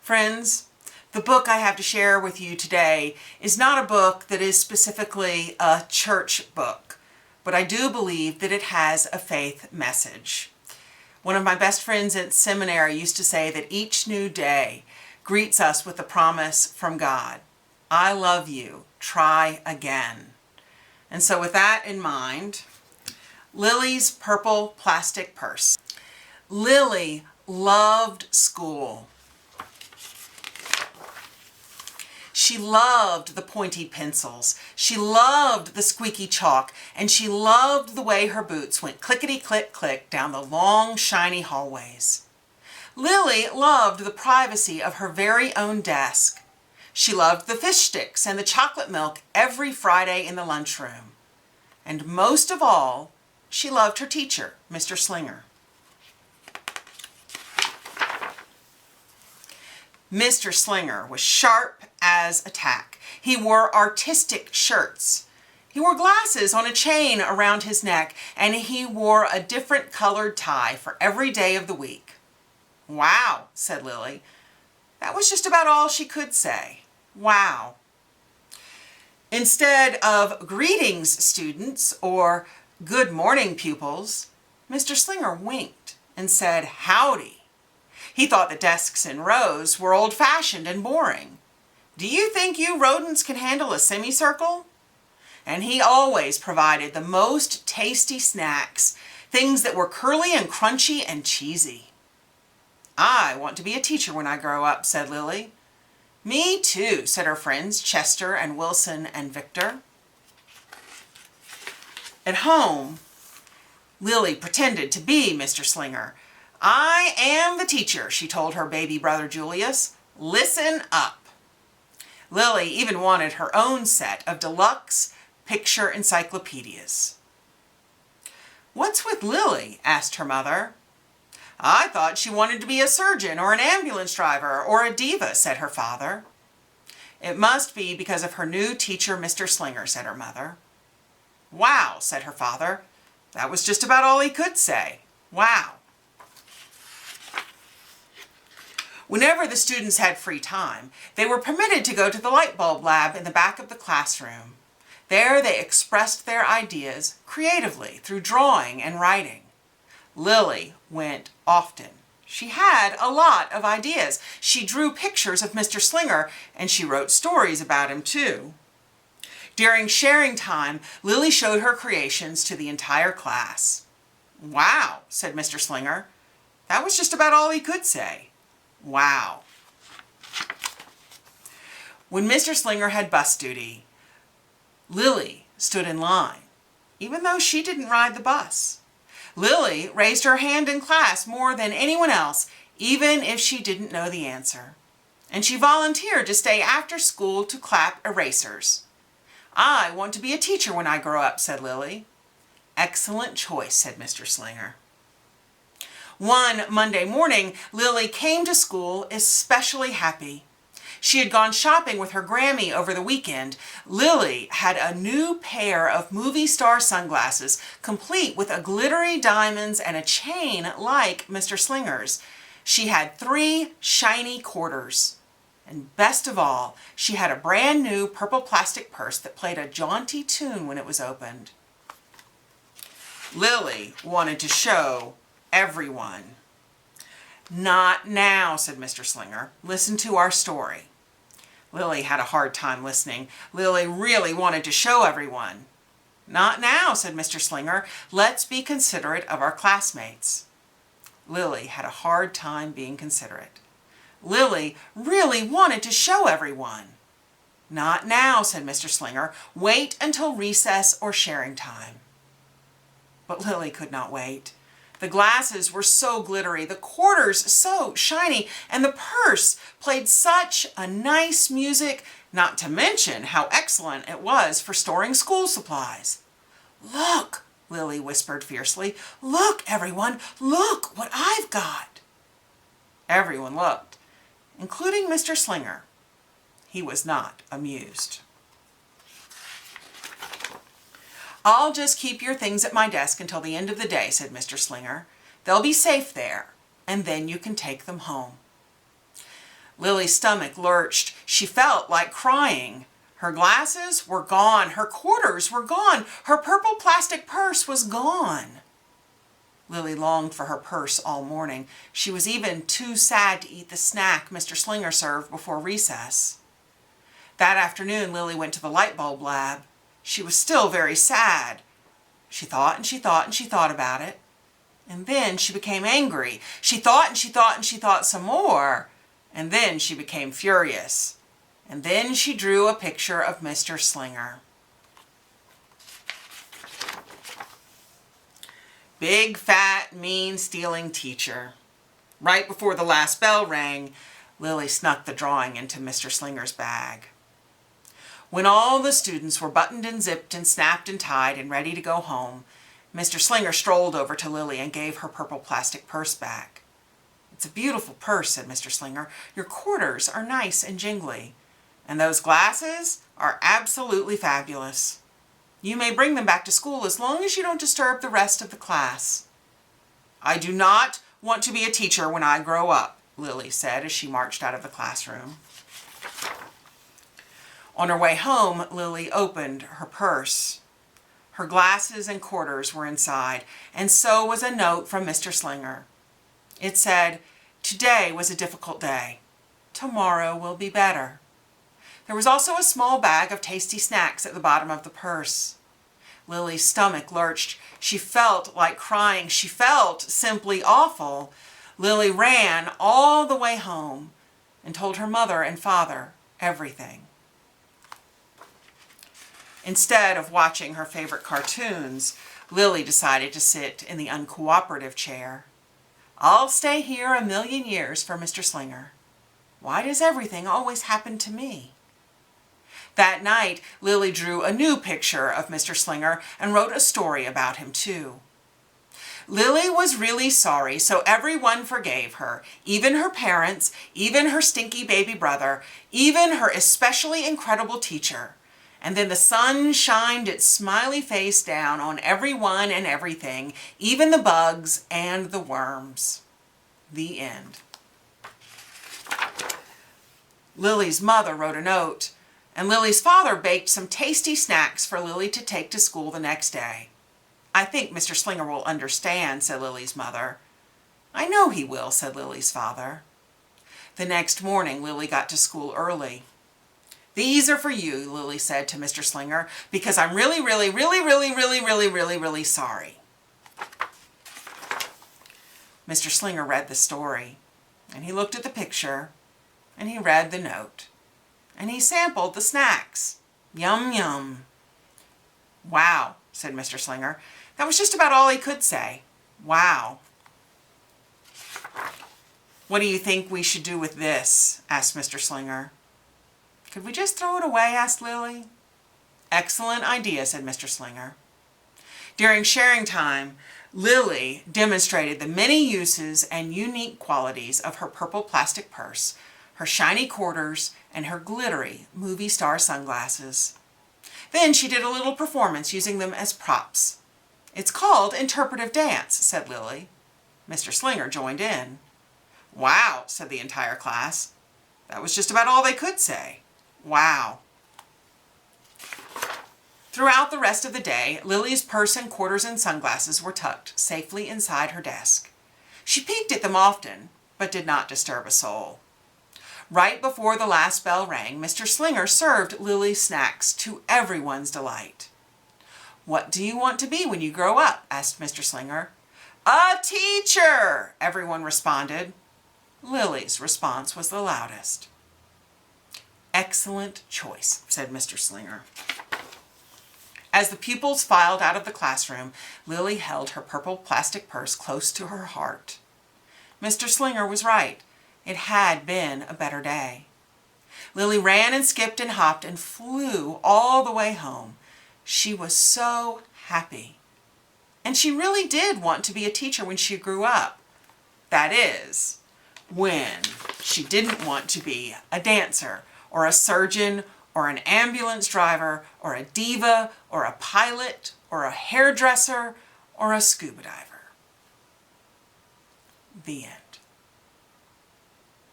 Friends, the book I have to share with you today is not a book that is specifically a church book, but I do believe that it has a faith message. One of my best friends at seminary used to say that each new day greets us with a promise from God. I love you. Try again. And so with that in mind, Lilly's purple plastic purse. Lilly loved school. She loved the pointy pencils, she loved the squeaky chalk, and she loved the way her boots went clickety-click-click down the long, shiny hallways. Lilly loved the privacy of her very own desk. She loved the fish sticks and the chocolate milk every Friday in the lunchroom. And most of all, she loved her teacher, Mr. Slinger. Mr. Slinger was sharp as a tack. He wore artistic shirts. He wore glasses on a chain around his neck, and he wore a different colored tie for every day of the week. "Wow," said Lilly. That was just about all she could say. Wow. Instead of "Greetings, students," or "Good morning, pupils," Mr. Slinger winked and said "Howdy." He thought the desks in rows were old-fashioned and boring. "Do you think you rodents can handle a semicircle?" And he always provided the most tasty snacks, things that were curly and crunchy and cheesy. "I want to be a teacher when I grow up," said Lilly. "Me too," said her friends Chester and Wilson and Victor. At home, Lilly pretended to be Mr. Slinger. "I am the teacher," she told her baby brother Julius. "Listen up." Lilly even wanted her own set of deluxe picture encyclopedias. "What's with Lilly?" asked her mother. "I thought she wanted to be a surgeon or an ambulance driver or a diva," said her father. "It must be because of her new teacher, Mr. Slinger," said her mother. "Wow," said her father. That was just about all he could say. Wow. Whenever the students had free time, they were permitted to go to the light bulb lab in the back of the classroom. There they expressed their ideas creatively through drawing and writing. Lilly went often. She had a lot of ideas. She drew pictures of Mr. Slinger, and she wrote stories about him too. During sharing time, Lilly showed her creations to the entire class. "Wow," said Mr. Slinger. That was just about all he could say. Wow. When Mr. Slinger had bus duty, Lilly stood in line, even though she didn't ride the bus. Lilly raised her hand in class more than anyone else, even if she didn't know the answer. And she volunteered to stay after school to clap erasers. "I want to be a teacher when I grow up," said Lilly. "Excellent choice," said Mr. Slinger. One Monday morning, Lilly came to school especially happy. She had gone shopping with her Grammy over the weekend. Lilly had a new pair of movie star sunglasses, complete with a glittery diamonds and a chain like Mr. Slinger's. She had 3 shiny quarters. And best of all, she had a brand new purple plastic purse that played a jaunty tune when it was opened. Lilly wanted to show everyone. "Not now," said Mr. Slinger. "Listen to our story." Lilly had a hard time listening. Lilly really wanted to show everyone. "Not now," said Mr. Slinger. "Let's be considerate of our classmates." Lilly had a hard time being considerate. Lilly really wanted to show everyone. "Not now," said Mr. Slinger. "Wait until recess or sharing time." But Lilly could not wait. The glasses were so glittery, the quarters so shiny, and the purse played such a nice music, not to mention how excellent it was for storing school supplies. "Look," Lilly whispered fiercely. "Look, everyone, look what I've got." Everyone looked, including Mr. Slinger. He was not amused. "I'll just keep your things at my desk until the end of the day," said Mr. Slinger. "They'll be safe there, and then you can take them home." Lily's stomach lurched. She felt like crying. Her glasses were gone. Her quarters were gone. Her purple plastic purse was gone. Lily longed for her purse all morning. She was even too sad to eat the snack Mr. Slinger served before recess. That afternoon, Lily went to the light bulb lab. She was still very sad. She thought and she thought and she thought about it. And then she became angry. She thought and she thought and she thought some more. And then she became furious. And then she drew a picture of Mr. Slinger. Big, fat, mean, stealing teacher. Right before the last bell rang, Lily snuck the drawing into Mr. Slinger's bag. When all the students were buttoned and zipped and snapped and tied and ready to go home, Mr. Slinger strolled over to Lily and gave her purple plastic purse back. "It's a beautiful purse," said Mr. Slinger. "Your quarters are nice and jingly. And those glasses are absolutely fabulous. You may bring them back to school as long as you don't disturb the rest of the class." "I do not want to be a teacher when I grow up," Lily said as she marched out of the classroom. On her way home, Lily opened her purse. Her glasses and quarters were inside, and so was a note from Mr. Slinger. It said, "Today was a difficult day. Tomorrow will be better." There was also a small bag of tasty snacks at the bottom of the purse. Lily's stomach lurched. She felt like crying. She felt simply awful. Lily ran all the way home and told her mother and father everything. Instead of watching her favorite cartoons, Lily decided to sit in the uncooperative chair. "I'll stay here a million years for Mr. Slinger. Why does everything always happen to me?" That night, Lily drew a new picture of Mr. Slinger and wrote a story about him, too. Lily was really sorry, so everyone forgave her, even her parents, even her stinky baby brother, even her especially incredible teacher. And then the sun shined its smiley face down on everyone and everything, even the bugs and the worms. The end. Lily's mother wrote a note, and Lily's father baked some tasty snacks for Lily to take to school the next day. "I think Mr. Slinger will understand," said Lily's mother. "I know he will," said Lily's father. The next morning, Lily got to school early. "These are for you," Lily said to Mr. Slinger, "because I'm really sorry." Mr. Slinger read the story, and he looked at the picture, and he read the note, and he sampled the snacks. Yum, yum. "Wow," said Mr. Slinger. That was just about all he could say. Wow. "What do you think we should do with this?" asked Mr. Slinger. "Could we just throw it away?" asked Lily. "Excellent idea," said Mr. Slinger. During sharing time, Lily demonstrated the many uses and unique qualities of her purple plastic purse, her shiny quarters, and her glittery movie star sunglasses. Then she did a little performance using them as props. "It's called interpretive dance," said Lily. Mr. Slinger joined in. "Wow," said the entire class. That was just about all they could say. Wow. Throughout the rest of the day, Lily's purse and quarters and sunglasses were tucked safely inside her desk. She peeked at them often, but did not disturb a soul. Right before the last bell rang, Mr. Slinger served Lily's snacks to everyone's delight. "What do you want to be when you grow up?" asked Mr. Slinger. "A teacher!" everyone responded. Lily's response was the loudest. "Excellent choice," said Mr. Slinger. As the pupils filed out of the classroom, Lily held her purple plastic purse close to her heart. Mr. Slinger was right. It had been a better day. Lily ran and skipped and hopped and flew all the way home. She was so happy. And she really did want to be a teacher when she grew up. That is, when she didn't want to be a dancer or a surgeon or an ambulance driver or a diva or a pilot or a hairdresser or a scuba diver. The end.